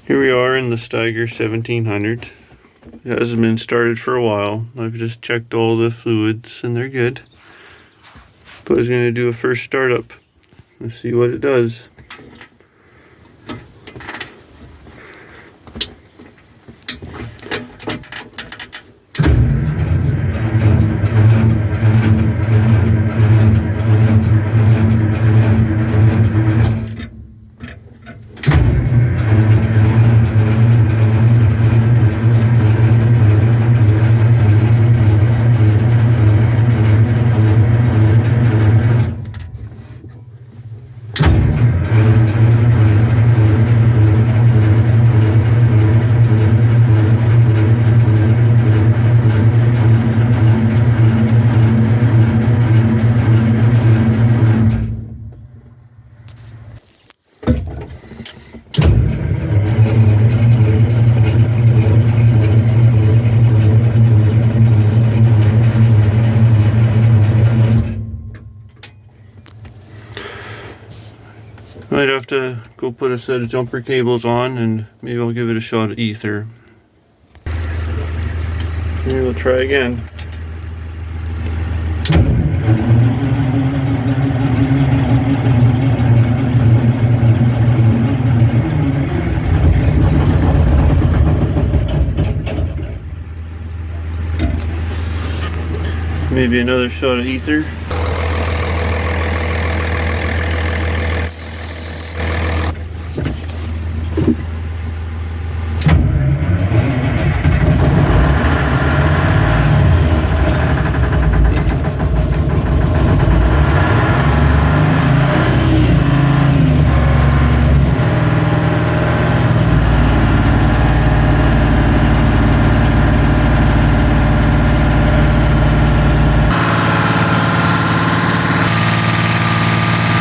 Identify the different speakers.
Speaker 1: Here we are in the Steiger 1700. It hasn't been started for a while. I've just checked all the fluids and they're good. But I was going to do a first startup. Let's see what it does. Might have to go put a set of jumper cables on and maybe I'll give it a shot of ether. Maybe we'll try again. Maybe another shot of ether.